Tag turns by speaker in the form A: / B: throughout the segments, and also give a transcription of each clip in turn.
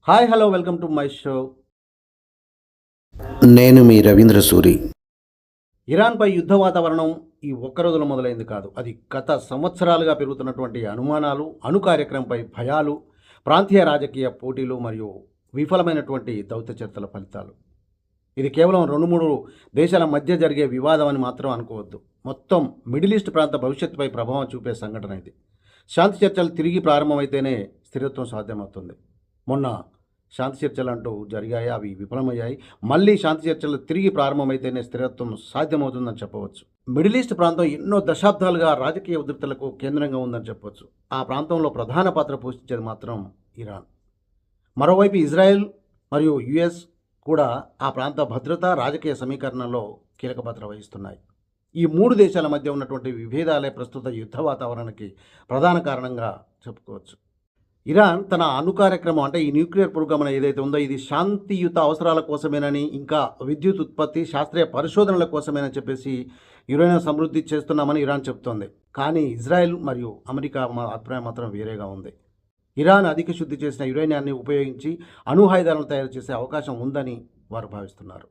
A: Hi hello welcome to my show.
B: నేను మీ రవీంద్ర సూరి.
A: ఇరాన్పై యుద్ధ వాతావరణం ఈ ఒక్క రోజులో మొదలైంది కాదు. అది గత సంవత్సరాలుగా పెరుగుతున్నటువంటి అనుమానాలు, అణు కార్యక్రమంపై భయాలు, ప్రాంతీయ రాజకీయ పోటీలు మరియు విఫలమైనటువంటి దౌత్య చర్చల ఫలితాలు. ఇది కేవలం 2-3 దేశాల మధ్య జరిగే వివాదం అని మాత్రం అనుకోవద్దు. మొత్తం మిడిల్ ఈస్ట్ ప్రాంత భవిష్యత్తుపై ప్రభావం చూపే సంఘటన ఇది. శాంతి చర్చలు తిరిగి ప్రారంభమైతేనే స్థిరత్వం సాధ్యమవుతుంది. మొన్న శాంతి చర్చలు అంటూ జరిగాయి, అవి విఫలమయ్యాయి. మళ్ళీ శాంతి చర్చలు తిరిగి ప్రారంభమైతేనే స్థిరత్వం సాధ్యమవుతుందని చెప్పవచ్చు. మిడిల్ ఈస్ట్ ప్రాంతం ఎన్నో దశాబ్దాలుగా రాజకీయ ఉద్రిక్తలకు కేంద్రంగా ఉందని చెప్పవచ్చు. ఆ ప్రాంతంలో ప్రధాన పాత్ర పోషించేది మాత్రం ఇరాన్. మరోవైపు ఇజ్రాయెల్ మరియు యుఎస్ కూడా ఆ ప్రాంత భద్రత, రాజకీయ సమీకరణలో కీలక పాత్ర వహిస్తున్నాయి. ఈ 3 దేశాల మధ్య ఉన్నటువంటి విభేదాలే ప్రస్తుత యుద్ధ వాతావరణానికి ప్రధాన కారణంగా చెప్పుకోవచ్చు. ఇరాన్ తన అణు కార్యక్రమం అంటే ఈ న్యూక్లియర్ ప్రోగ్రామ్ ఏదైతే ఉందో ఇది శాంతియుత అవసరాల కోసమేనని, ఇంకా విద్యుత్ ఉత్పత్తి, శాస్త్రీయ పరిశోధనల కోసమేనని చెప్పేసి యురేనియం సమృద్ధి చేస్తున్నామని ఇరాన్ చెబుతోంది. కానీ ఇజ్రాయెల్ మరియు అమెరికా అభిప్రాయం మాత్రం వేరేగా ఉంది. ఇరాన్ అధిక శుద్ధి చేసిన యురేనియాన్ని ఉపయోగించి అణు ఆయుధాలను తయారు చేసే అవకాశం ఉందని వారు భావిస్తున్నారు.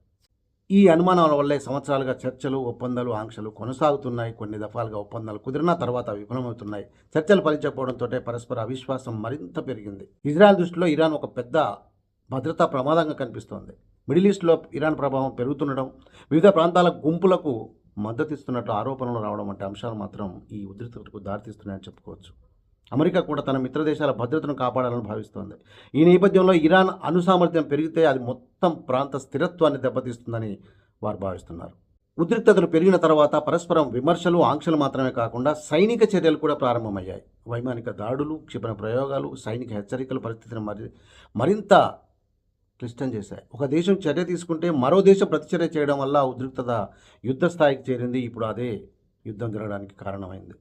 A: ఈ అనుమానాల వల్లే సంవత్సరాలుగా చర్చలు, ఒప్పందాలు, ఆంక్షలు కొనసాగుతున్నాయి. కొన్ని దఫాలుగా ఒప్పందాలు కుదిరిన తర్వాత విఫలమవుతున్నాయి. చర్చలు ఫలించకపోవడంతో పరస్పర అవిశ్వాసం మరింత పెరిగింది. ఇజ్రాయెల్ దృష్టిలో ఇరాన్ ఒక పెద్ద భద్రతా ప్రమాదంగా కనిపిస్తోంది. మిడిల్ ఈస్ట్లో ఇరాన్ ప్రభావం పెరుగుతుండడం, వివిధ ప్రాంతాల గుంపులకు మద్దతిస్తున్నట్లు ఆరోపణలు రావడం వంటి అంశాలు మాత్రం ఈ ఉద్రిక్తతకు దారితీస్తున్నాయని చెప్పుకోవచ్చు. అమెరికా కూడా తన మిత్ర దేశాల భద్రతను కాపాడాలని భావిస్తోంది. ఈ నేపథ్యంలో ఇరాన్ అణు సామర్థ్యం పెరిగితే అది మొత్తం ప్రాంత స్థిరత్వాన్ని దెబ్బతీస్తుందని వారు భావిస్తున్నారు. ఉద్రిక్తతలు పెరిగిన తర్వాత పరస్పరం విమర్శలు, ఆంక్షలు మాత్రమే కాకుండా సైనిక చర్యలు కూడా ప్రారంభమయ్యాయి. వైమానిక దాడులు, క్షిపణి ప్రయోగాలు, సైనిక హెచ్చరికల పరిస్థితిని మరింత క్లిష్టం చేశాయి. ఒక దేశం చర్య తీసుకుంటే మరో దేశం ప్రతిచర్య చేయడం వల్ల ఉద్రిక్తత యుద్ధ స్థాయికి చేరింది. ఇప్పుడు అదే యుద్ధం జరగడానికి కారణమైంది.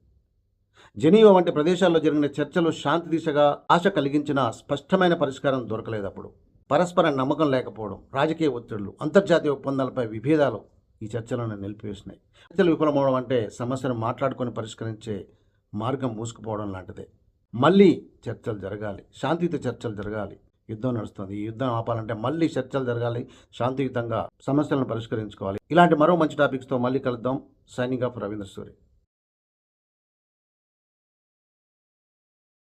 A: జెనీవా వంటి ప్రదేశాల్లో జరిగిన చర్చలు శాంతి దిశగా ఆశ కలిగించిన స్పష్టమైన పరిష్కారం దొరకలేదు. అప్పుడు పరస్పర నమ్మకం లేకపోవడం, రాజకీయ ఒత్తిళ్లు, అంతర్జాతీయ ఒప్పందాలపై విభేదాలు ఈ చర్చలను నిలిపివేసినాయి. చర్చలు విఫలమవడం అంటే సమస్యను మాట్లాడుకొని పరిష్కరించే మార్గం మూసుకుపోవడం లాంటిదే. మళ్ళీ చర్చలు జరగాలి, శాంతియుత చర్చలు జరగాలి. యుద్ధం నడుస్తుంది, ఈ యుద్ధం ఆపాలంటే మళ్ళీ చర్చలు జరగాలి, శాంతియుతంగా సమస్యలను పరిష్కరించుకోవాలి. ఇలాంటి మరో మంచి టాపిక్స్తో మళ్ళీ కలుద్దాం. Signing off Ravindra Suri.